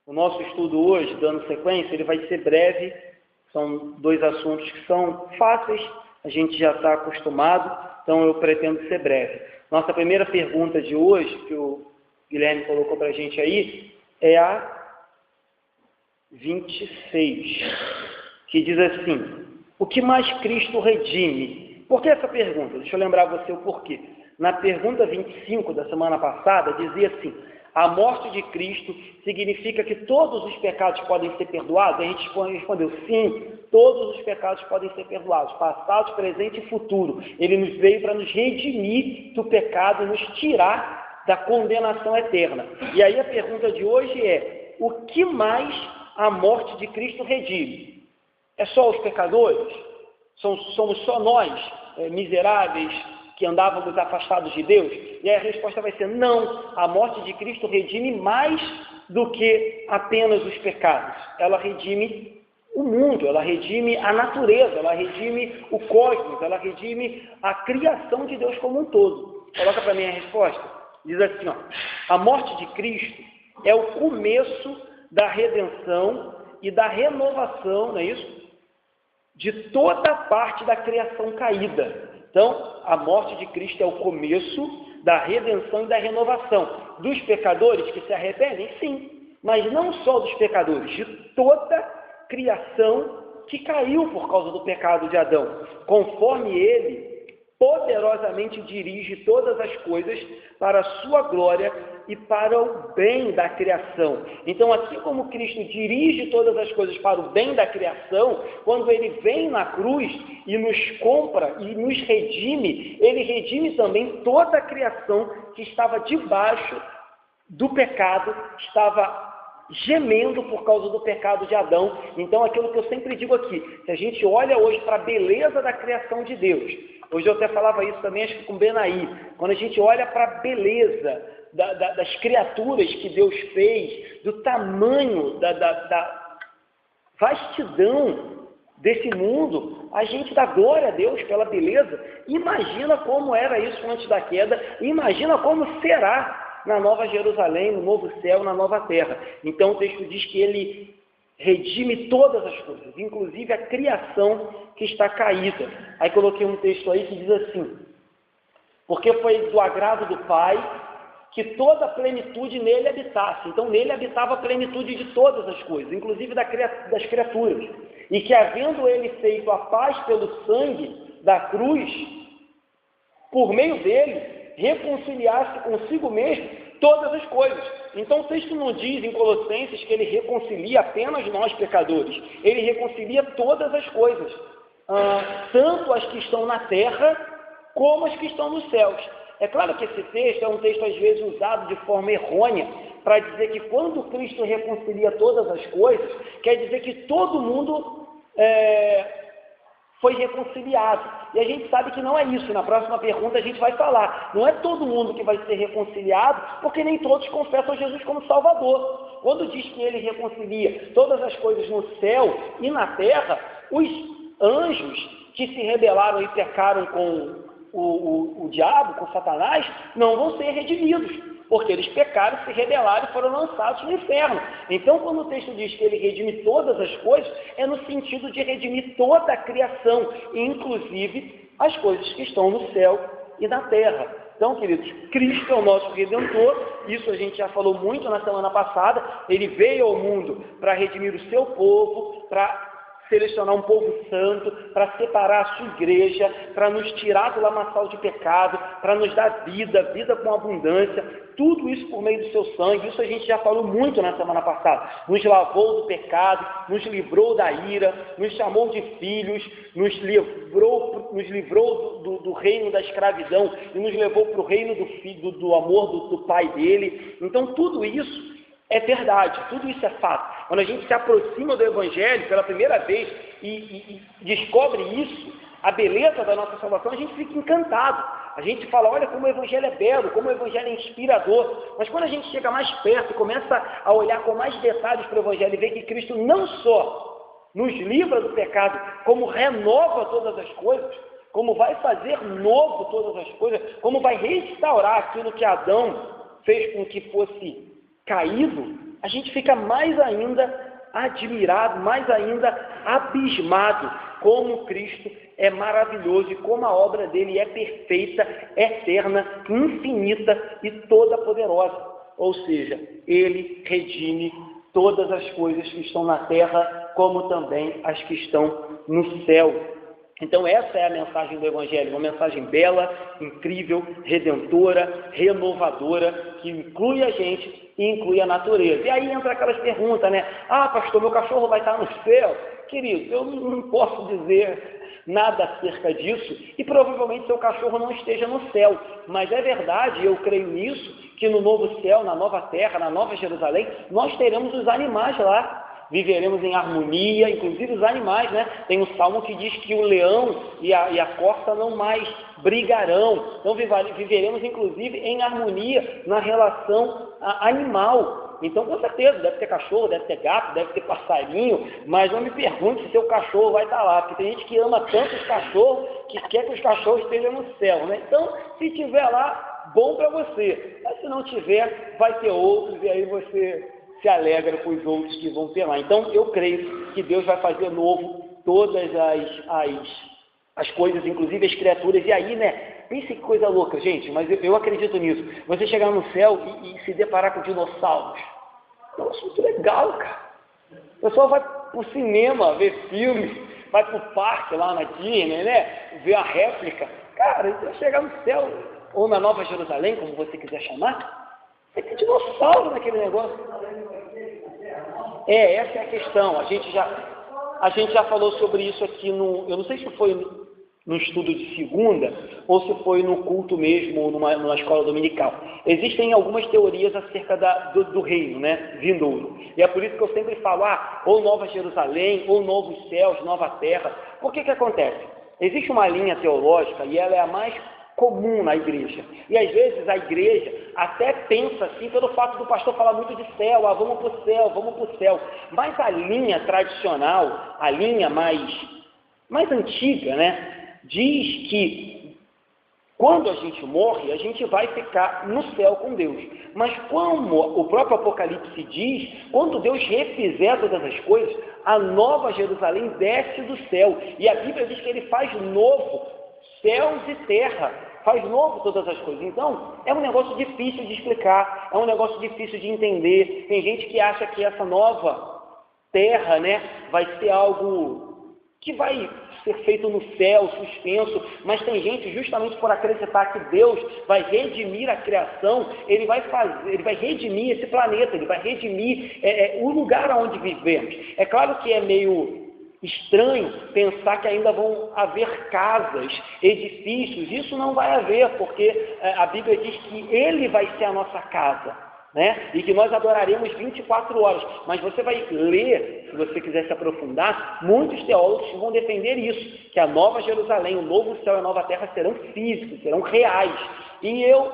O nosso estudo hoje, dando sequência, ele vai ser breve. São dois assuntos que são fáceis, a gente já está acostumado, então eu pretendo ser breve. Nossa primeira pergunta de hoje, que o Guilherme colocou para a gente aí, é a 26, que diz assim: o que mais Cristo redime? Por que essa pergunta? Deixa eu lembrar você o porquê. Na pergunta 25 da semana passada, dizia assim: a morte de Cristo significa que todos os pecados podem ser perdoados? A gente respondeu: sim, todos os pecados podem ser perdoados, passados, presente e futuro. Ele nos veio para nos redimir do pecado e nos tirar da condenação eterna. E aí a pergunta de hoje é: o que mais a morte de Cristo redime? É só os pecadores? Somos só nós, miseráveis, que andávamos afastados de Deus? E aí a resposta vai ser: não, a morte de Cristo redime mais do que apenas os pecados. Ela redime o mundo, ela redime a natureza, ela redime o cosmos, ela redime a criação de Deus como um todo. Coloca para mim a resposta. Diz assim, ó: a morte de Cristo é o começo da redenção e da renovação, não é isso? De toda parte da criação caída. Então, a morte de Cristo é o começo da redenção e da renovação. Dos pecadores que se arrependem? Sim. Mas não só dos pecadores, de toda criação que caiu por causa do pecado de Adão. Conforme ele poderosamente dirige todas as coisas para a sua glória e para o bem da criação. Então, assim como Cristo dirige todas as coisas para o bem da criação, quando ele vem na cruz e nos compra e nos redime, ele redime também toda a criação que estava debaixo do pecado, estava gemendo por causa do pecado de Adão. Então, aquilo que eu sempre digo aqui, se a gente olha hoje para a beleza da criação de Deus, hoje eu até falava isso também, acho que com Benaí, quando a gente olha para a beleza das criaturas que Deus fez, do tamanho, da vastidão desse mundo, a gente dá glória a Deus pela beleza. Imagina como era isso antes da queda, imagina como será na Nova Jerusalém, no novo céu, na nova terra. Então o texto diz que ele redime todas as coisas, inclusive a criação que está caída. Aí coloquei um texto aí que diz assim: porque foi do agrado do Pai que toda a plenitude nele habitasse. Então nele habitava a plenitude de todas as coisas, inclusive das criaturas. E que, havendo ele feito a paz pelo sangue da cruz, por meio dele reconciliasse consigo mesmo todas as coisas. Então o texto não diz em Colossenses que ele reconcilia apenas nós pecadores, ele reconcilia todas as coisas, tanto as que estão na terra como as que estão nos céus. É claro que esse texto é um texto às vezes usado de forma errônea para dizer que quando Cristo reconcilia todas as coisas, quer dizer que todo mundo foi reconciliado. E a gente sabe que não é isso. Na próxima pergunta a gente vai falar. Não é todo mundo que vai ser reconciliado, porque nem todos confessam Jesus como Salvador. Quando diz que ele reconcilia todas as coisas no céu e na terra, os anjos que se rebelaram e pecaram com o diabo, com Satanás, não vão ser redimidos, porque eles pecaram, se rebelaram e foram lançados no inferno. Então, quando o texto diz que ele redime todas as coisas, é no sentido de redimir toda a criação, inclusive as coisas que estão no céu e na terra. Então, queridos, Cristo é o nosso Redentor, isso a gente já falou muito na semana passada. Ele veio ao mundo para redimir o seu povo, para selecionar um povo santo, para separar a sua igreja, para nos tirar do lamaçal de pecado, para nos dar vida com abundância, tudo isso por meio do seu sangue. Isso a gente já falou muito na semana passada. Nos lavou do pecado, nos livrou da ira, nos chamou de filhos, nos livrou do reino da escravidão e nos levou para o reino do amor do Pai dele. Então tudo isso é verdade, tudo isso é fato. Quando a gente se aproxima do Evangelho pela primeira vez e descobre isso, a beleza da nossa salvação, a gente fica encantado. A gente fala: olha como o Evangelho é belo, como o Evangelho é inspirador. Mas quando a gente chega mais perto e começa a olhar com mais detalhes para o Evangelho e ver que Cristo não só nos livra do pecado, como renova todas as coisas, como vai fazer novo todas as coisas, como vai restaurar aquilo que Adão fez com que fosse caído, a gente fica mais ainda admirado, mais ainda abismado como Cristo é maravilhoso e como a obra dele é perfeita, eterna, infinita e toda poderosa. Ou seja, ele redime todas as coisas que estão na terra, como também as que estão no céu. Então essa é a mensagem do Evangelho, uma mensagem bela, incrível, redentora, renovadora, que inclui a gente e inclui a natureza. E aí entra aquelas perguntas, né? Ah, pastor, meu cachorro vai estar no céu. Querido, eu não posso dizer nada acerca disso e provavelmente seu cachorro não esteja no céu. Mas é verdade, eu creio nisso, que no novo céu, na nova terra, na nova Jerusalém, nós teremos os animais lá. Viveremos em harmonia, inclusive os animais, né? Tem um salmo que diz que o leão e a corça não mais brigarão. Então viveremos, inclusive, em harmonia na relação animal. Então, com certeza, deve ter cachorro, deve ter gato, deve ter passarinho, mas não me pergunte se seu cachorro vai estar lá, porque tem gente que ama tanto os cachorros que quer que os cachorros estejam no céu, né? Então, se tiver lá, bom para você. Mas se não tiver, vai ter outros e aí você se alegra com os outros que vão ter lá. Então, eu creio que Deus vai fazer novo todas as coisas, inclusive as criaturas. E aí, né, pense que coisa louca, gente, mas eu acredito nisso. Você chegar no céu e se deparar com dinossauros. Nossa, muito legal, cara. O pessoal vai pro cinema ver filmes, vai pro parque lá na Disney, né, ver a réplica. Cara, então chegar no céu, ou na Nova Jerusalém, como você quiser chamar, vai ter dinossauro naquele negócio. Essa é a questão. A gente já falou sobre isso aqui eu não sei se foi no estudo de segunda ou se foi no culto mesmo, ou numa escola dominical. Existem algumas teorias acerca do reino, né, vindouro. E é por isso que eu sempre falo, ou Nova Jerusalém, ou novos céus, nova terra. Por que acontece? Existe uma linha teológica e ela é a mais comum na igreja. E às vezes a igreja até pensa assim pelo fato do pastor falar muito de céu, vamos para o céu, vamos para o céu. Mas a linha tradicional, a linha mais antiga, né, diz que quando a gente morre, a gente vai ficar no céu com Deus. Mas como o próprio Apocalipse diz, quando Deus refizer todas as coisas, a nova Jerusalém desce do céu. E a Bíblia diz que ele faz novo céus e terra, faz novo todas as coisas. Então, é um negócio difícil de explicar, é um negócio difícil de entender. Tem gente que acha que essa nova terra, né, vai ser algo que vai ser feito no céu, suspenso, mas tem gente, justamente por acreditar que Deus vai redimir a criação, ele vai redimir esse planeta, ele vai redimir o lugar onde vivemos. É claro que é meio estranho pensar que ainda vão haver casas, edifícios. Isso não vai haver, porque a Bíblia diz que Ele vai ser a nossa casa, né? E que nós adoraremos 24 horas. Mas você vai ler, se você quiser se aprofundar, muitos teólogos vão defender isso, que a nova Jerusalém, o novo céu e a nova terra serão físicos, serão reais. E eu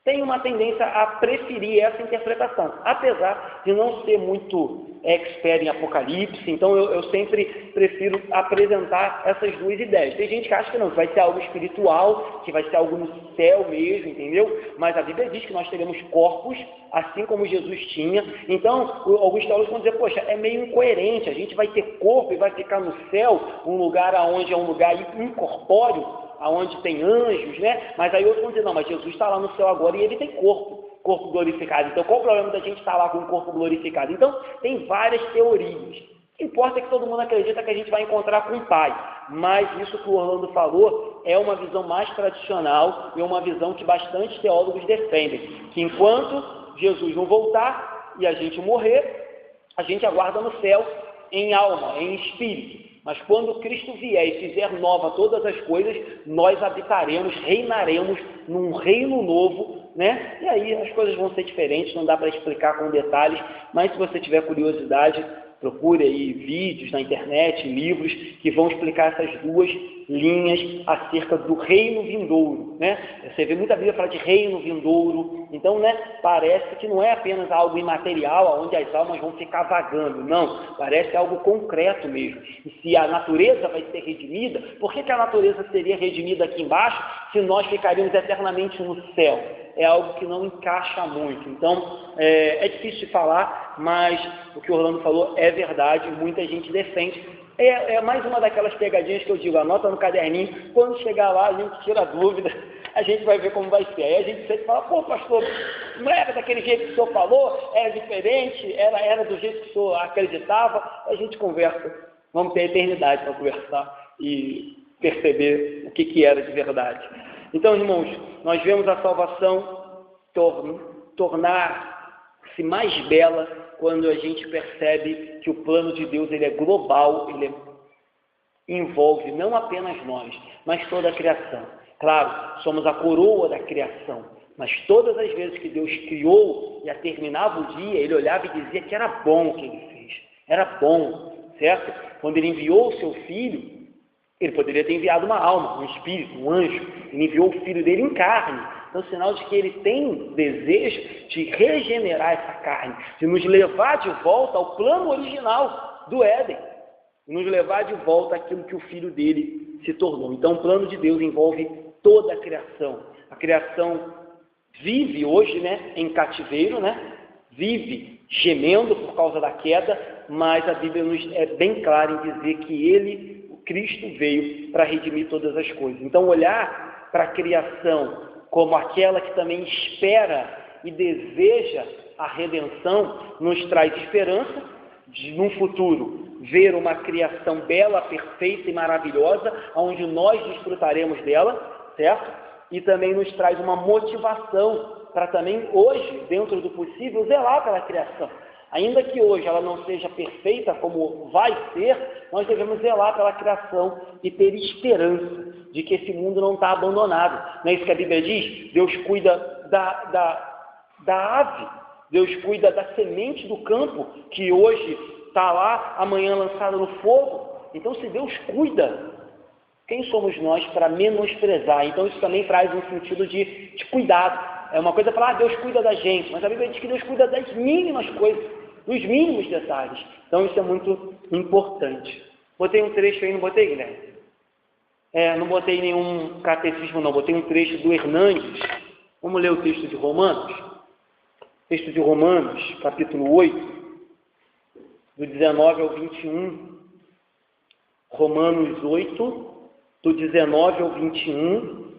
tenho uma tendência a preferir essa interpretação, apesar de não ser muito expert em Apocalipse, então eu sempre prefiro apresentar essas duas ideias. Tem gente que acha que não, que vai ser algo espiritual, que vai ser algo no céu mesmo, entendeu? Mas a Bíblia diz que nós teremos corpos, assim como Jesus tinha. Então, alguns teólogos vão dizer, poxa, é meio incoerente, a gente vai ter corpo e vai ficar no céu, um lugar onde é um lugar incorpóreo, onde tem anjos, né? Mas aí outros vão dizer, não, mas Jesus está lá no céu agora e ele tem corpo glorificado. Então, qual o problema da gente estar lá com o corpo glorificado? Então, tem várias teorias. O que importa é que todo mundo acredita que a gente vai encontrar com o Pai. Mas isso que o Orlando falou é uma visão mais tradicional e uma visão que bastante teólogos defendem. Que enquanto Jesus não voltar e a gente morrer, a gente aguarda no céu em alma, em espírito. Mas quando Cristo vier e fizer nova todas as coisas, nós habitaremos, reinaremos num reino novo, né? E aí as coisas vão ser diferentes, não dá para explicar com detalhes, mas se você tiver curiosidade, procure aí vídeos na internet, livros, que vão explicar essas duas linhas acerca do reino vindouro, né? Você vê muita Bíblia falar de reino vindouro, então, né, parece que não é apenas algo imaterial, onde as almas vão ficar vagando, não, parece algo concreto mesmo. E se a natureza vai ser redimida, por que a natureza seria redimida aqui embaixo, se nós ficaríamos eternamente no céu? é algo que não encaixa muito. Então, é difícil de falar, mas o que o Orlando falou é verdade, muita gente defende. É mais uma daquelas pegadinhas que eu digo, anota no caderninho, quando chegar lá a gente tira a dúvida, a gente vai ver como vai ser. Aí a gente sempre fala, pô, pastor, não era daquele jeito que o senhor falou, era diferente, era do jeito que o senhor acreditava. A gente conversa, vamos ter a eternidade para conversar e perceber o que era de verdade. Então, irmãos, nós vemos a salvação tornar-se mais bela quando a gente percebe que o plano de Deus ele é global, ele envolve não apenas nós, mas toda a criação. Claro, somos a coroa da criação, mas todas as vezes que Deus criou e terminava o dia, ele olhava e dizia que era bom o que ele fez, era bom, certo? Quando ele enviou o seu filho, ele poderia ter enviado uma alma, um espírito, um anjo, ele enviou o filho dele em carne, então sinal de que ele tem desejo de regenerar essa carne, de nos levar de volta ao plano original do Éden, nos levar de volta àquilo que o filho dele se tornou. Então o plano de Deus envolve toda a criação vive hoje, em cativeiro, vive gemendo por causa da queda, mas a Bíblia nos é bem clara em dizer que ele, o Cristo, veio para redimir todas as coisas. Então olhar para a criação como aquela que também espera e deseja a redenção nos traz esperança de, num futuro, ver uma criação bela, perfeita e maravilhosa, onde nós desfrutaremos dela, certo? E também nos traz uma motivação para também hoje, dentro do possível, zelar pela criação. Ainda que hoje ela não seja perfeita como vai ser, nós devemos zelar pela criação e ter esperança de que esse mundo não está abandonado. Não é isso que a Bíblia diz? Deus cuida da ave, Deus cuida da semente do campo, que hoje está lá, amanhã lançada no fogo. Então, se Deus cuida, quem somos nós para menosprezar? Então, isso também traz um sentido de cuidado. É uma coisa falar, Deus cuida da gente, mas a Bíblia diz que Deus cuida das mínimas coisas, dos mínimos detalhes. Então, isso é muito importante. Botei um trecho aí, não botei, Guilherme? Não botei nenhum catecismo, não. Botei um trecho do Hernandes. Vamos ler o texto de Romanos? Texto de Romanos, capítulo 8, do 19 ao 21. Romanos 8, do 19 ao 21.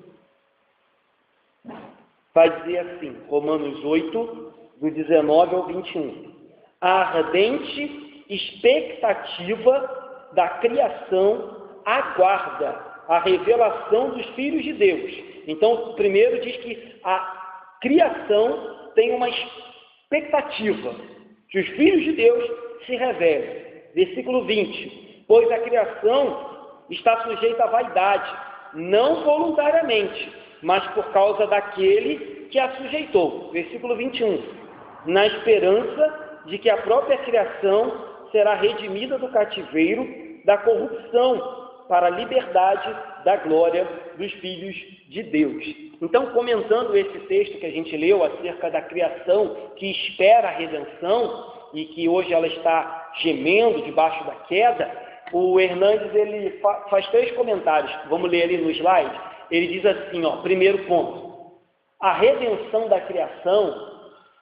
Vai dizer assim, Romanos 8, do 19 ao 21. A ardente expectativa da criação aguarda a revelação dos filhos de Deus. Então, primeiro diz que a criação tem uma expectativa que os filhos de Deus se revelem. Versículo 20. Pois a criação está sujeita à vaidade, não voluntariamente, mas por causa daquele que a sujeitou. Versículo 21. Na esperança de que a própria criação será redimida do cativeiro, da corrupção, para a liberdade da glória dos filhos de Deus. Então, comentando esse texto que a gente leu acerca da criação que espera a redenção e que hoje ela está gemendo debaixo da queda, o Hernandes ele faz 3 comentários. Vamos ler ali no slide. Ele diz assim, primeiro ponto, a redenção da criação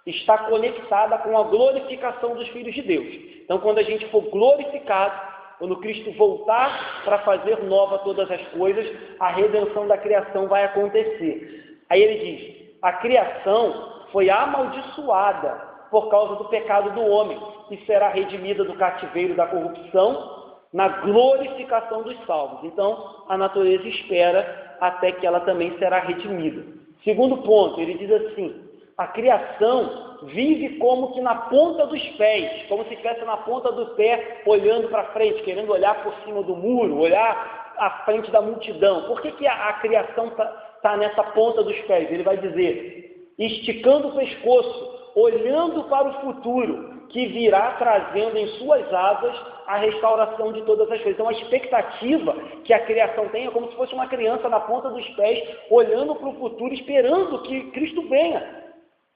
está conectada com a glorificação dos filhos de Deus. Então, quando a gente for glorificado, quando Cristo voltar para fazer nova todas as coisas, a redenção da criação vai acontecer. Aí ele diz, a criação foi amaldiçoada por causa do pecado do homem, e será redimida do cativeiro da corrupção na glorificação dos salvos. Então, a natureza espera até que ela também será redimida. Segundo ponto, ele diz assim, a criação vive como que na ponta dos pés, como se estivesse na ponta do pé, olhando para frente, querendo olhar por cima do muro, olhar à frente da multidão. Por que a criação está nessa ponta dos pés? Ele vai dizer, esticando o pescoço, olhando para o futuro, que virá trazendo em suas asas a restauração de todas as coisas. Então, a expectativa que a criação tem é como se fosse uma criança na ponta dos pés, olhando para o futuro, esperando que Cristo venha.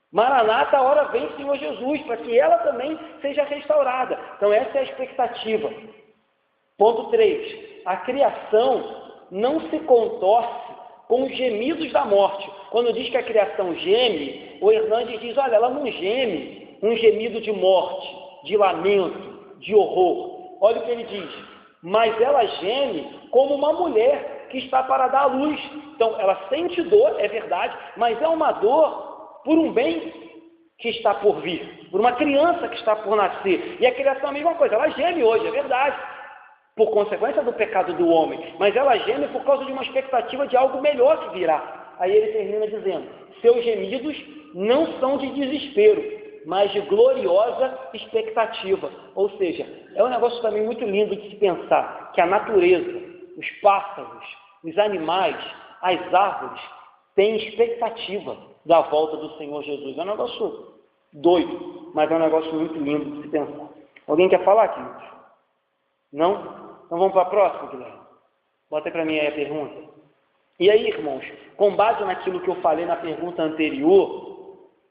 Maranata, a hora vem, Senhor Jesus, para que ela também seja restaurada. Então, essa é a expectativa. Ponto 3. A criação não se contorce com os gemidos da morte. Quando diz que a criação geme, o Hernandes diz, olha, ela não geme um gemido de morte, de lamento, de horror. Olha o que ele diz, mas ela geme como uma mulher que está para dar à luz. Então, ela sente dor, é verdade, mas é uma dor por um bem que está por vir, por uma criança que está por nascer. E a criação é a mesma coisa, ela geme hoje, é verdade, por consequência do pecado do homem, mas ela geme por causa de uma expectativa de algo melhor que virá. Aí ele termina dizendo, seus gemidos não são de desespero, mas de gloriosa expectativa. Ou seja, é um negócio também muito lindo de se pensar, que a natureza, os pássaros, os animais, as árvores, têm expectativa da volta do Senhor Jesus. É um negócio doido, mas é um negócio muito lindo de se pensar. Alguém quer falar, queridos? Não? Então vamos para a próxima, Guilherme. Bota aí para mim aí a pergunta. E aí, irmãos, com base naquilo que eu falei na pergunta anterior,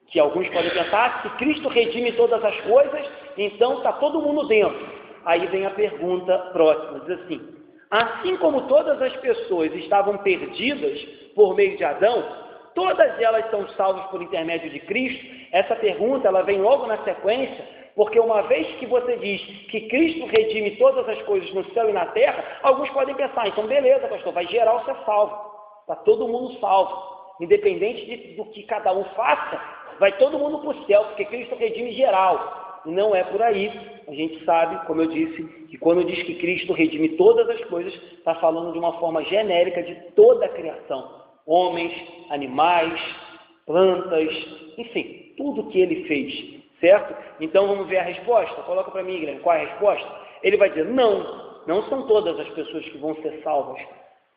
que alguns podem pensar, se Cristo redime todas as coisas, então está todo mundo dentro. Aí vem a pergunta próxima, diz assim, assim como todas as pessoas estavam perdidas por meio de Adão, todas elas são salvas por intermédio de Cristo. Essa pergunta ela vem logo na sequência, porque uma vez que você diz que Cristo redime todas as coisas no céu e na terra, alguns podem pensar, então beleza, pastor, vai geral ser salvo. Está todo mundo salvo. Independente do que cada um faça, vai todo mundo para o céu, porque Cristo redime geral. E não é por aí. A gente sabe, como eu disse, que quando diz que Cristo redime todas as coisas, está falando de uma forma genérica de toda a criação. Homens, animais, plantas, enfim, tudo que ele fez, certo? Então vamos ver a resposta? Coloca para mim, Guilherme, qual é a resposta? Ele vai dizer, não são todas as pessoas que vão ser salvas,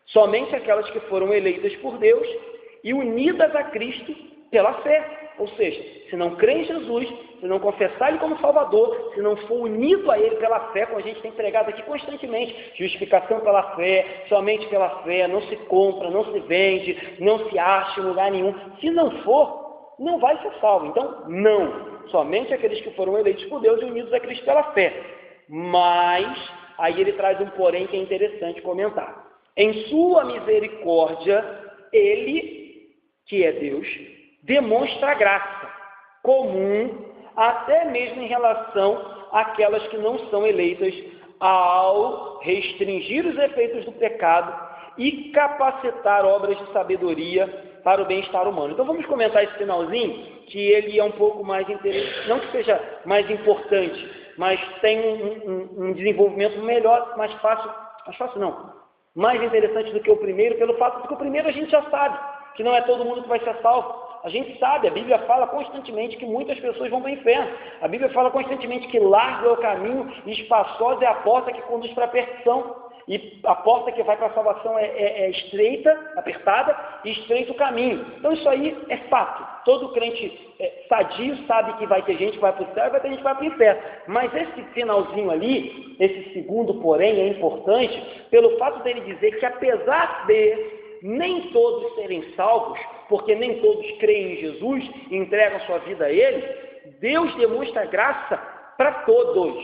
somente aquelas que foram eleitas por Deus e unidas a Cristo pela fé. Ou seja, se não crê em Jesus, se não confessar Ele como Salvador, se não for unido a Ele pela fé, como a gente tem pregado aqui constantemente, justificação pela fé, somente pela fé, não se compra, não se vende, não se acha em lugar nenhum. Se não for, não vai ser salvo. Então, não. Somente aqueles que foram eleitos por Deus e unidos a Cristo pela fé. Mas, aí ele traz um porém que é interessante comentar. Em sua misericórdia, Ele, que é Deus, demonstra a graça comum, até mesmo em relação àquelas que não são eleitas, ao restringir os efeitos do pecado e capacitar obras de sabedoria para o bem-estar humano. Então vamos comentar esse finalzinho, que ele é um pouco mais interessante, não que seja mais importante, mas tem um desenvolvimento melhor, mais fácil não, mais interessante do que o primeiro, pelo fato de que o primeiro a gente já sabe, que não é todo mundo que vai ser salvo. A gente sabe, a Bíblia fala constantemente que muitas pessoas vão para o inferno. A Bíblia fala constantemente que largo é o caminho e espaçosa é a porta que conduz para a perdição. E a porta que vai para a salvação é estreita, apertada, e estreito o caminho. Então isso aí é fato. Todo crente sadio sabe que vai ter gente que vai para o céu e vai ter gente que vai para o inferno. Mas esse finalzinho ali, esse segundo porém, é importante pelo fato dele dizer que apesar de nem todos serem salvos, porque nem todos creem em Jesus e entregam sua vida a Ele, Deus demonstra graça para todos.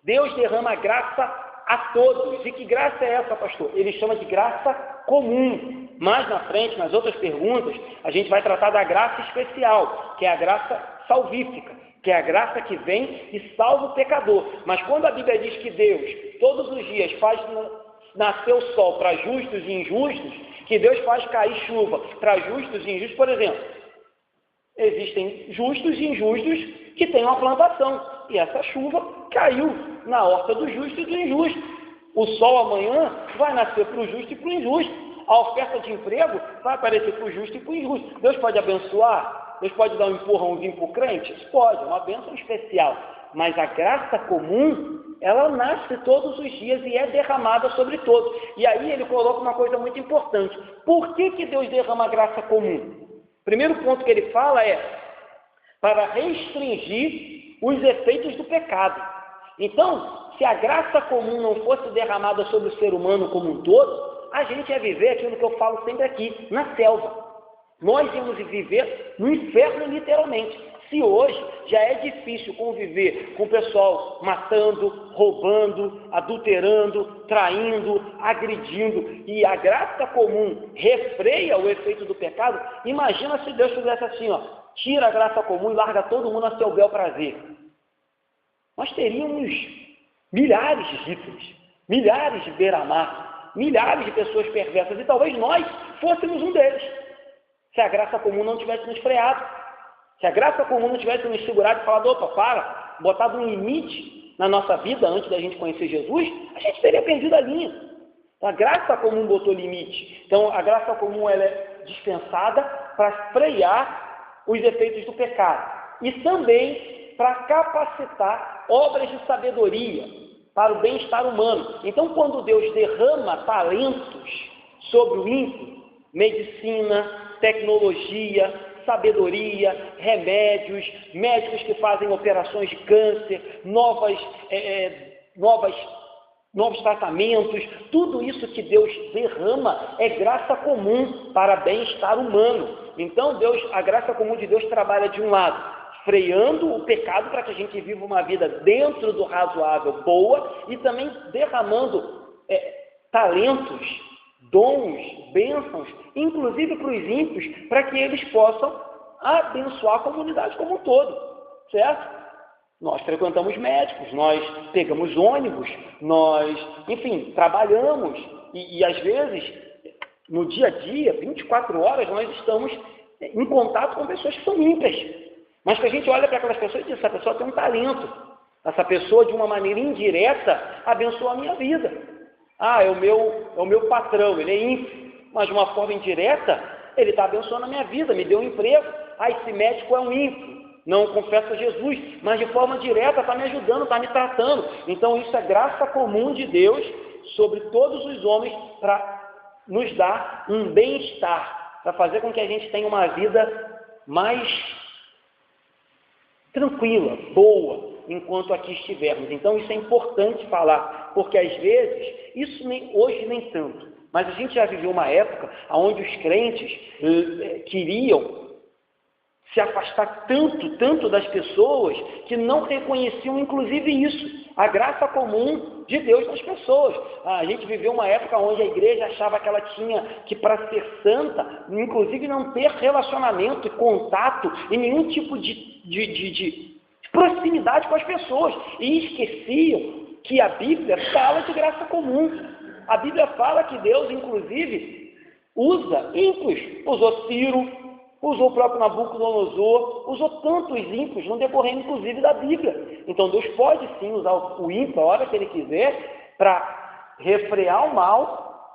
Deus derrama graça a todos. E que graça é essa, pastor? Ele chama de graça comum. Mais na frente, nas outras perguntas, a gente vai tratar da graça especial, que é a graça salvífica, que é a graça que vem e salva o pecador. Mas quando a Bíblia diz que Deus, todos os dias, faz nascer o sol para justos e injustos, que Deus faz cair chuva para justos e injustos, por exemplo, existem justos e injustos que têm uma plantação, e essa chuva caiu na horta dos justos e do injusto. O sol amanhã vai nascer para o justo e para o injusto. A oferta de emprego vai aparecer para o justo e para o injusto. Deus pode abençoar? Deus pode dar um empurrãozinho para o crente? Pode, uma bênção especial. Mas a graça comum, ela nasce todos os dias e é derramada sobre todos. E aí ele coloca uma coisa muito importante. Por que Deus derrama a graça comum? O primeiro ponto que ele fala é para restringir os efeitos do pecado. Então, se a graça comum não fosse derramada sobre o ser humano como um todo, a gente ia viver aquilo que eu falo sempre aqui, na selva. Nós íamos viver no inferno literalmente. Se hoje já é difícil conviver com o pessoal matando, roubando, adulterando, traindo, agredindo, e a graça comum refreia o efeito do pecado, imagina se Deus fizesse assim, ó, tira a graça comum e larga todo mundo a seu bel prazer. Nós teríamos milhares de Hitlers, milhares de beira-mar, milhares de pessoas perversas, e talvez nós fôssemos um deles, se a graça comum não tivesse nos freado. Se a graça comum não tivesse nos segurado e falado, opa, botado um limite na nossa vida antes da gente conhecer Jesus, a gente teria perdido a linha. Então, a graça comum botou limite. Então, a graça comum ela é dispensada para frear os efeitos do pecado. E também para capacitar obras de sabedoria para o bem-estar humano. Então, quando Deus derrama talentos sobre o ímpio, medicina, tecnologia, sabedoria, remédios, médicos que fazem operações de câncer, novos tratamentos, tudo isso que Deus derrama é graça comum para bem-estar humano. Então, a graça comum de Deus trabalha de um lado, freando o pecado para que a gente viva uma vida dentro do razoável, boa, e também derramando talentos, dons, bênçãos, inclusive para os ímpios, para que eles possam abençoar a comunidade como um todo, certo? Nós frequentamos médicos, nós pegamos ônibus, nós, enfim, trabalhamos, e às vezes, no dia a dia, 24 horas, nós estamos em contato com pessoas que são ímpias, mas que a gente olha para aquelas pessoas e diz, essa pessoa tem um talento, essa pessoa, de uma maneira indireta, abençoa a minha vida. É o meu patrão, ele é ímpio, mas de uma forma indireta, ele está abençoando a minha vida, me deu um emprego. Esse médico é um ímpio, não confessa Jesus, mas de forma direta está me ajudando, está me tratando. Então isso é graça comum de Deus sobre todos os homens para nos dar um bem-estar, para fazer com que a gente tenha uma vida mais tranquila, boa, enquanto aqui estivermos. Então isso é importante falar, porque às vezes, hoje nem tanto, mas a gente já viveu uma época onde os crentes queriam se afastar tanto das pessoas que não reconheciam inclusive isso, a graça comum de Deus nas pessoas. A gente viveu uma época onde a igreja achava que ela tinha que, para ser santa, inclusive não ter relacionamento e contato e nenhum tipo de proximidade com as pessoas, e esqueciam que a Bíblia fala de graça comum. A Bíblia fala que Deus, inclusive, usa ímpios, usou Ciro, usou o próprio Nabucodonosor, usou tantos ímpios no decorrer, inclusive, da Bíblia. Então, Deus pode sim usar o ímpio a hora que Ele quiser para refrear o mal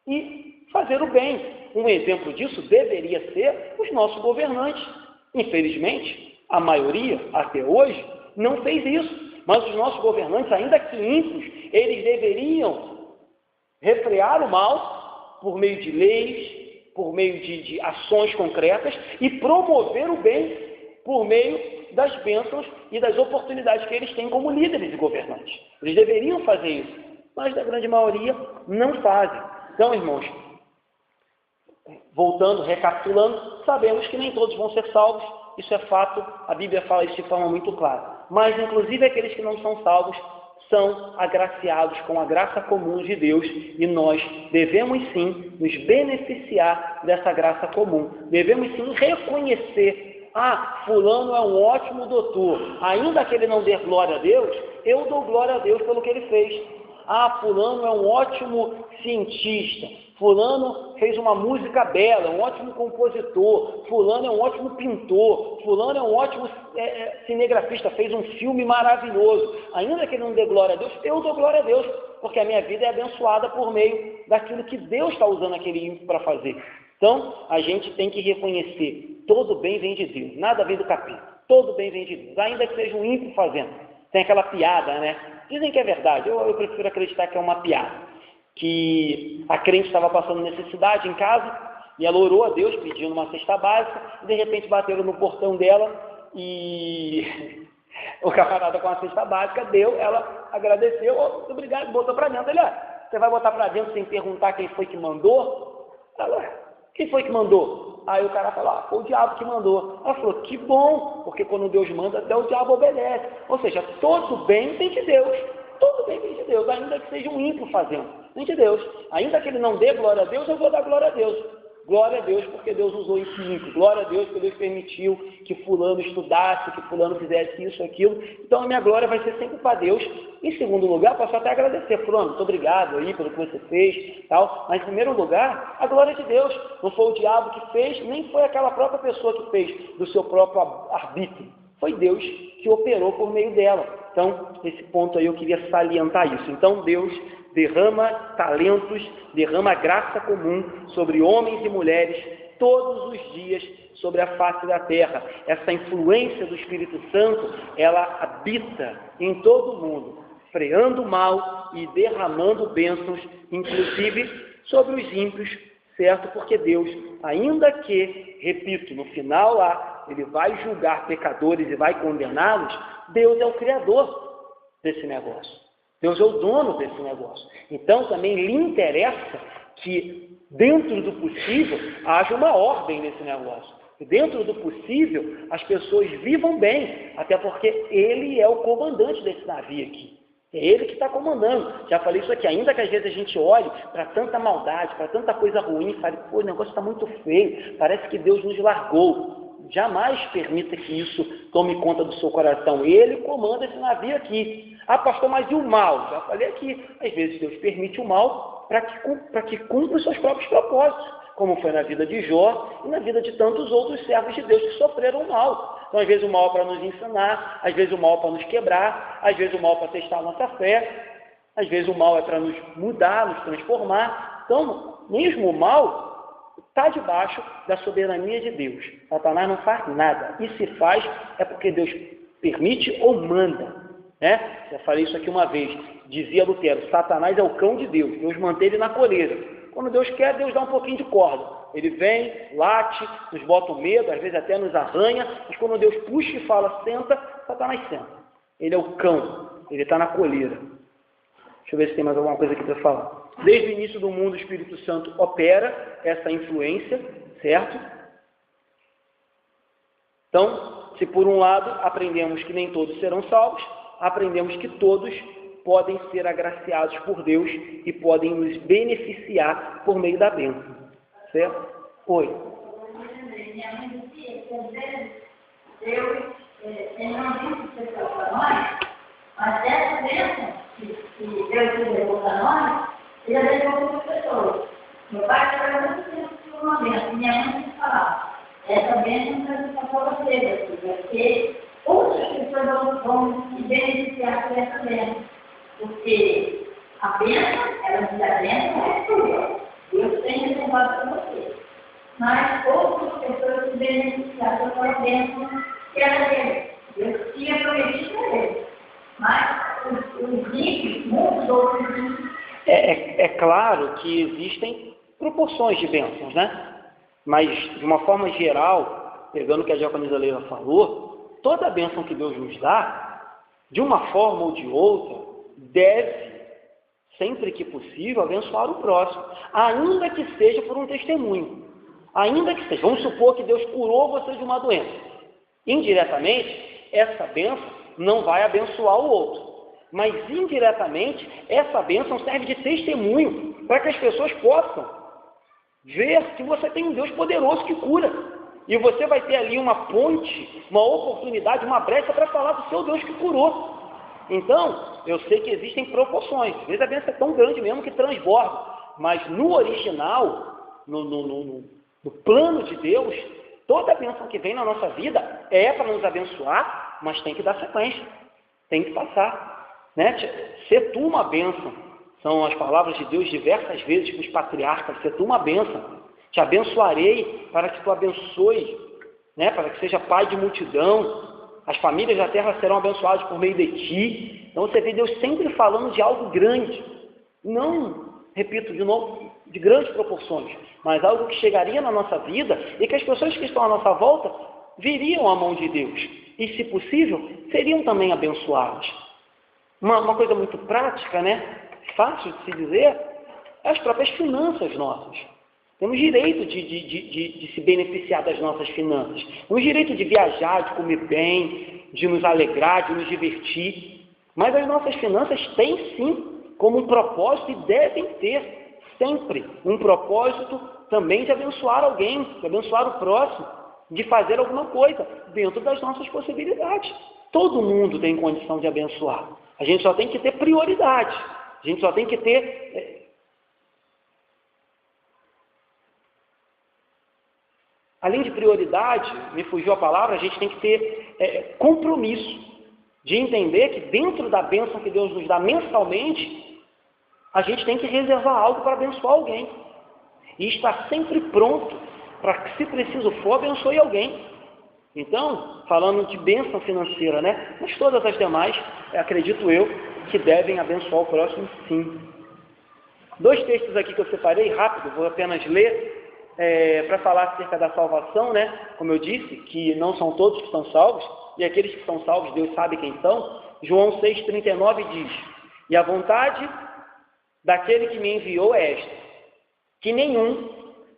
e fazer o bem. Um exemplo disso deveria ser os nossos governantes. Infelizmente, a maioria, até hoje, não fez isso. Mas os nossos governantes, ainda que ímpios, eles deveriam refrear o mal por meio de leis, por meio de ações concretas e promover o bem por meio das bênçãos e das oportunidades que eles têm como líderes e governantes. Eles deveriam fazer isso, mas a grande maioria não fazem. Então, irmãos, voltando, recapitulando, sabemos que nem todos vão ser salvos, isso é fato, a Bíblia fala isso de forma muito clara. Mas, inclusive, aqueles que não são salvos são agraciados com a graça comum de Deus, e nós devemos sim nos beneficiar dessa graça comum. Devemos sim reconhecer, fulano é um ótimo doutor, ainda que ele não dê glória a Deus, eu dou glória a Deus pelo que ele fez. Fulano é um ótimo cientista, fulano fez uma música bela, um ótimo compositor, fulano é um ótimo pintor, fulano é um ótimo cinegrafista, fez um filme maravilhoso. Ainda que ele não dê glória a Deus, eu dou glória a Deus, porque a minha vida é abençoada por meio daquilo que Deus está usando aquele ímpio para fazer. Então, a gente tem que reconhecer, todo bem vem de Deus, nada vem do capeta, todo bem vem de Deus, ainda que seja um ímpio fazendo. Tem aquela piada, né? Dizem que é verdade, eu prefiro acreditar que é uma piada, que a crente estava passando necessidade em casa, e ela orou a Deus pedindo uma cesta básica, e de repente bateram no portão dela, e o camarada com a cesta básica deu, ela agradeceu, obrigado, botou para dentro. Ele, você vai botar para dentro sem perguntar quem foi que mandou? Ela, quem foi que mandou? Aí o cara fala, foi o diabo que mandou. Ela falou, que bom, porque quando Deus manda, até o diabo obedece. Ou seja, todo bem vem de Deus. Todo bem vem de Deus, ainda que seja um ímpio fazendo. Vem de Deus. Ainda que ele não dê glória a Deus, eu vou dar glória a Deus. Glória a Deus porque Deus usou esse ímpio. Glória a Deus porque Deus permitiu que fulano estudasse, que fulano fizesse isso, aquilo. Então a minha glória vai ser sempre para Deus. Em segundo lugar, posso até agradecer. Fulano, muito obrigado aí pelo que você fez, tal. Mas em primeiro lugar, a glória de Deus. Não foi o diabo que fez, nem foi aquela própria pessoa que fez do seu próprio arbítrio. Foi Deus que operou por meio dela. Então, esse ponto aí eu queria salientar isso. Então, Deus derrama talentos, derrama graça comum sobre homens e mulheres todos os dias sobre a face da terra. Essa influência do Espírito Santo, ela habita em todo mundo, freando o mal e derramando bênçãos, inclusive sobre os ímpios, certo? Porque Deus, ainda que, repito, no final lá, ele vai julgar pecadores e vai condená-los, Deus é o criador desse negócio. Deus é o dono desse negócio. Então, também lhe interessa que, dentro do possível, haja uma ordem nesse negócio. Que dentro do possível, as pessoas vivam bem, até porque ele é o comandante desse navio aqui. É ele que está comandando. Já falei isso aqui, ainda que às vezes a gente olhe para tanta maldade, para tanta coisa ruim, e fale, pô, o negócio está muito feio, parece que Deus nos largou. Jamais permita que isso tome conta do seu coração. Ele comanda esse navio aqui. Ah, pastor, mas e o mal? Já falei aqui. Às vezes Deus permite o mal para que cumpra os seus próprios propósitos, como foi na vida de Jó e na vida de tantos outros servos de Deus que sofreram mal. Então, às vezes o mal é para nos ensinar, às vezes o mal é para nos quebrar, às vezes o mal é para testar a nossa fé, às vezes o mal é para nos mudar, nos transformar. Então, mesmo o mal está debaixo da soberania de Deus. Satanás não faz nada. E se faz, é porque Deus permite ou manda. Né? Já falei isso aqui uma vez. Dizia Lutero, Satanás é o cão de Deus. Deus mantém ele na coleira. Quando Deus quer, Deus dá um pouquinho de corda. Ele vem, late, nos bota o medo, às vezes até nos arranha. Mas quando Deus puxa e fala, senta, Satanás senta. Ele é o cão. Ele está na coleira. Deixa eu ver se tem mais alguma coisa aqui para falar. Desde o início do mundo, o Espírito Santo opera essa influência, certo? Então, se por um lado aprendemos que nem todos serão salvos, aprendemos que todos podem ser agraciados por Deus e podem nos beneficiar por meio da bênção, certo? Oi. Deus tem uma bênção especial para nós, mas essa bênção que Deus deu para nós, ele levou para as pessoas. Meu pai trabalhou muito tempo por uma bênção. Minha mãe sempre falava, essa bênção vai ficar para você, porque outras pessoas vão se beneficiar por essa bênção. Porque a bênção, ela diz a bênção é sua. Deus tem reservado para você. Mas outras pessoas se beneficiaram pela bênção que era dele. Deus tinha prometido para ele. Mas os ímpios, muitos outros ímpios, é claro que existem proporções de bênçãos, né? Mas, de uma forma geral, pegando o que a diaconisa Leila falou, toda bênção que Deus nos dá, de uma forma ou de outra, deve, sempre que possível, abençoar o próximo, ainda que seja por um testemunho. Ainda que seja. Vamos supor que Deus curou você de uma doença. Indiretamente, essa bênção não vai abençoar o outro. Mas, indiretamente, essa bênção serve de testemunho para que as pessoas possam ver que você tem um Deus poderoso que cura. E você vai ter ali uma ponte, uma oportunidade, uma brecha para falar do seu Deus que curou. Então, eu sei que existem proporções. Às vezes a bênção é tão grande mesmo que transborda. Mas no original, no plano de Deus, toda a bênção que vem na nossa vida é para nos abençoar, mas tem que dar sequência. Tem que passar. Né? Se tu uma bênção, são as palavras de Deus diversas vezes para os patriarcas, se tu uma bênção, te abençoarei para que tu abençoe, né? Para que seja pai de multidão, as famílias da terra serão abençoadas por meio de ti. Então você vê Deus sempre falando de algo grande, não, repito de novo, de grandes proporções, mas algo que chegaria na nossa vida e que as pessoas que estão à nossa volta viriam a mão de Deus e, se possível, seriam também abençoadas. Uma coisa muito prática, né? Fácil de se dizer, é as próprias finanças nossas. Temos direito de se beneficiar das nossas finanças. Temos direito de viajar, de comer bem, de nos alegrar, de nos divertir. Mas as nossas finanças têm sim como um propósito e devem ter sempre um propósito também de abençoar alguém, de abençoar o próximo, de fazer alguma coisa dentro das nossas possibilidades. Todo mundo tem condição de abençoar. A gente só tem que ter prioridade. A gente só tem que ter... Além de prioridade, me fugiu a palavra, a gente tem que ter compromisso de entender que dentro da bênção que Deus nos dá mensalmente, a gente tem que reservar algo para abençoar alguém. E estar sempre pronto para que, se preciso for, abençoe alguém. Então, falando de bênção financeira, né? Mas todas as demais, acredito eu, que devem abençoar o próximo, sim. 2 textos aqui que eu separei, rápido, vou apenas ler, para falar acerca da salvação, né? Como eu disse, que não são todos que são salvos, e aqueles que são salvos, Deus sabe quem são. João 6,39 diz: e a vontade daquele que me enviou é esta, que nenhum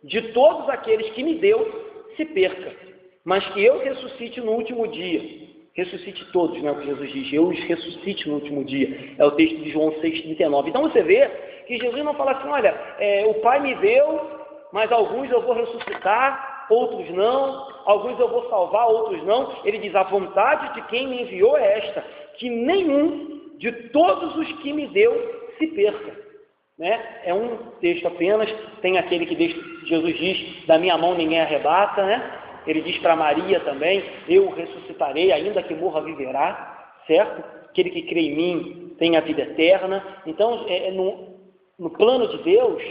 de todos aqueles que me deu se perca, mas que eu ressuscite no último dia. Ressuscite todos, né? O que Jesus diz, eu os ressuscite no último dia. É o texto de João 6,39. Então você vê que Jesus não fala assim, olha, o Pai me deu, mas alguns eu vou ressuscitar, outros não, alguns eu vou salvar, outros não. Ele diz, a vontade de quem me enviou é esta, que nenhum de todos os que me deu se perca. Né? É um texto apenas, tem aquele que Jesus diz, da minha mão ninguém arrebata, né? Ele diz para Maria também, eu ressuscitarei, ainda que morra viverá, certo? Aquele que crê em mim tem a vida eterna. Então, no plano de Deus,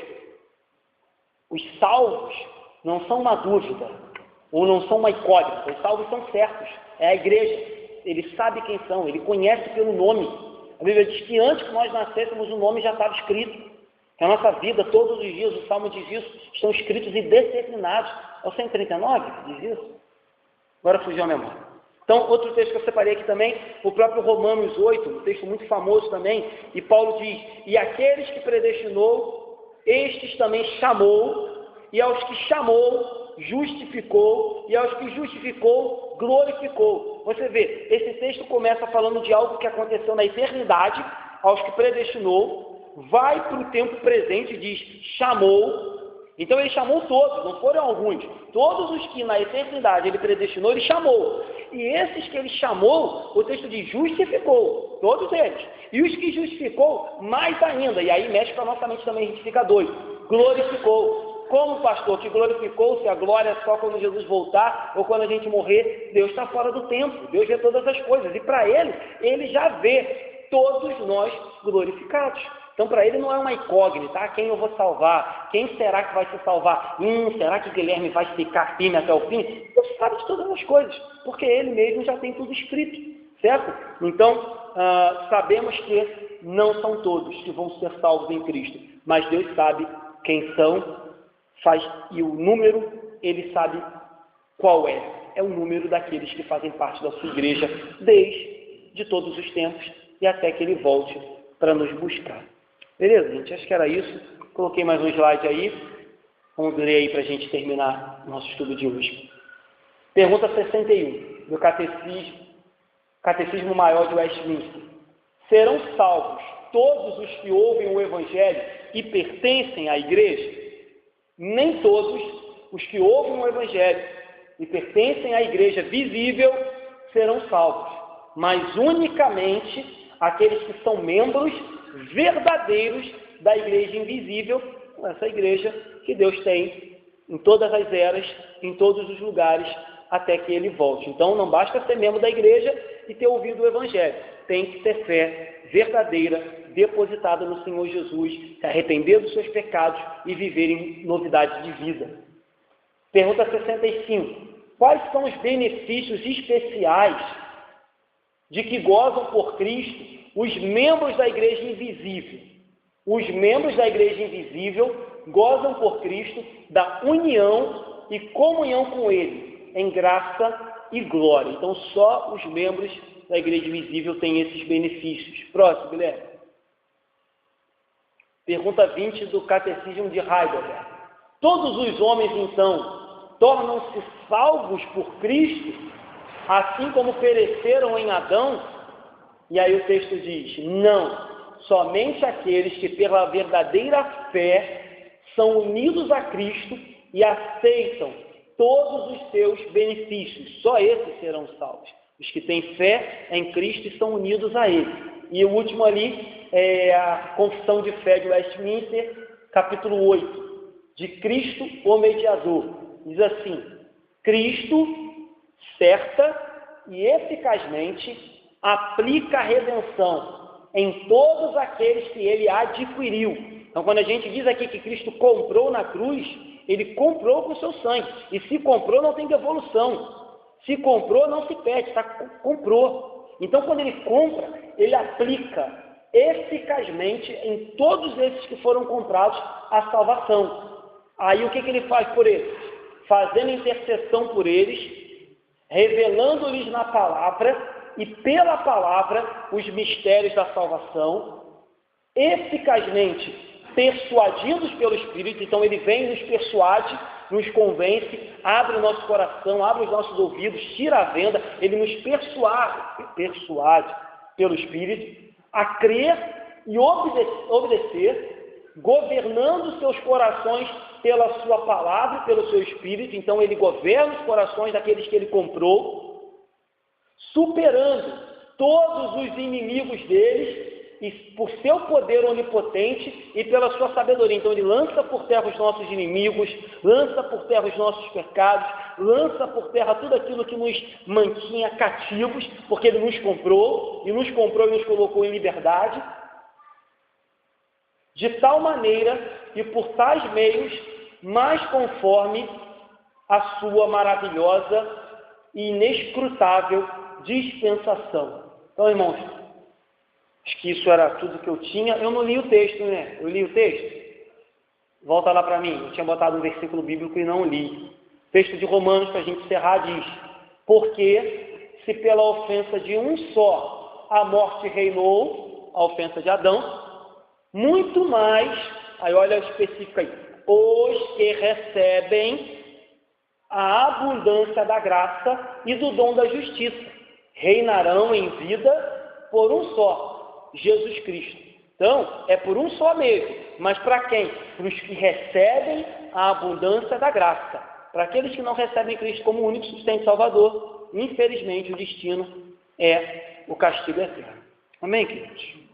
os salvos não são uma dúvida, ou não são uma incógnita, os salvos são certos, é a igreja, ele sabe quem são, ele conhece pelo nome. A Bíblia diz que antes que nós nascêssemos o nome já estava escrito, que a nossa vida, todos os dias, o Salmo diz isso, estão escritos e determinados. É o 139 que diz isso? Agora fugiu a memória. Então, outro texto que eu separei aqui também, o próprio Romanos 8, um texto muito famoso também, e Paulo diz, e aqueles que predestinou, estes também chamou, e aos que chamou, justificou, e aos que justificou, glorificou. Você vê, esse texto começa falando de algo que aconteceu na eternidade, aos que predestinou, vai para o tempo presente e diz, chamou. Então ele chamou todos, não foram alguns. Todos os que na eternidade ele predestinou, ele chamou. E esses que ele chamou, o texto diz, justificou, todos eles. E os que justificou, mais ainda. E aí mexe com a nossa mente também, a gente fica doido. Glorificou. Como pastor que glorificou, se a glória é só quando Jesus voltar ou quando a gente morrer, Deus está fora do tempo. Deus vê todas as coisas. E para ele já vê todos nós glorificados. Então, para ele não é uma incógnita, quem eu vou salvar? Quem será que vai se salvar? Será que Guilherme vai ficar firme até o fim? Deus sabe de todas as coisas, porque ele mesmo já tem tudo escrito, certo? Então, sabemos que não são todos que vão ser salvos em Cristo, mas Deus sabe quem são, e o número, ele sabe qual é. É o número daqueles que fazem parte da sua igreja desde todos os tempos e até que ele volte para nos buscar. Beleza, gente? Acho que era isso. Coloquei mais um slide aí. Vamos ler aí para a gente terminar o nosso estudo de hoje. Pergunta 61 do Catecismo Maior de Westminster. Serão salvos todos os que ouvem o Evangelho e pertencem à igreja? Nem todos os que ouvem o Evangelho e pertencem à igreja visível serão salvos, mas unicamente aqueles que são membros verdadeiros da igreja invisível, essa igreja que Deus tem em todas as eras, em todos os lugares, até que ele volte. Então não basta ser membro da igreja e ter ouvido o Evangelho, tem que ter fé verdadeira, depositada no Senhor Jesus, se arrepender dos seus pecados e viver em novidade de vida. Pergunta 65. Quais são os benefícios especiais de que gozam por Cristo os membros da igreja invisível? Os membros da igreja invisível gozam por Cristo da união e comunhão com Ele, em graça e glória. Então, só os membros da igreja invisível têm esses benefícios. Próximo, Guilherme. Pergunta 20 do Catecismo de Heidelberg. Todos os homens, então, tornam-se salvos por Cristo, assim como pereceram em Adão? E aí o texto diz, não, somente aqueles que pela verdadeira fé são unidos a Cristo e aceitam todos os seus benefícios, só esses serão salvos. Os que têm fé em Cristo e são unidos a Ele. E o último ali é a Confissão de Fé de Westminster, capítulo 8, de Cristo, o mediador. Diz assim, Cristo, certa e eficazmente, aplica a redenção em todos aqueles que Ele adquiriu. Então, quando a gente diz aqui que Cristo comprou na cruz, Ele comprou com o seu sangue. E se comprou, não tem devolução. Se comprou, não se pede, comprou. Então, quando Ele compra, Ele aplica eficazmente em todos esses que foram comprados a salvação. Aí o que Ele faz por eles? Fazendo intercessão por eles, revelando-lhes na palavra e pela palavra os mistérios da salvação, eficazmente persuadidos pelo Espírito. Então Ele vem e nos persuade, nos convence, abre o nosso coração, abre os nossos ouvidos, tira a venda, Ele nos persuade pelo Espírito a crer e obedecer, governando seus corações pela sua palavra e pelo seu Espírito. Então Ele governa os corações daqueles que Ele comprou, superando todos os inimigos deles, e por seu poder onipotente e pela sua sabedoria. Então Ele lança por terra os nossos inimigos, lança por terra os nossos pecados, lança por terra tudo aquilo que nos mantinha cativos, porque Ele nos comprou e nos colocou em liberdade, de tal maneira e por tais meios, mais conforme a sua maravilhosa e inescrutável dispensação. Então, irmãos, acho que isso era tudo que eu tinha. Eu não li o texto, né? Eu li o texto? Volta lá para mim. Eu tinha botado um versículo bíblico e não li. O texto de Romanos, para a gente encerrar, diz: porque se pela ofensa de um só a morte reinou, a ofensa de Adão, muito mais, aí olha o específico aí, os que recebem a abundância da graça e do dom da justiça reinarão em vida por um só, Jesus Cristo. Então, é por um só mesmo, mas para quem? Para os que recebem a abundância da graça. Para aqueles que não recebem Cristo como único sustento e Salvador, infelizmente o destino é o castigo eterno. Amém, queridos?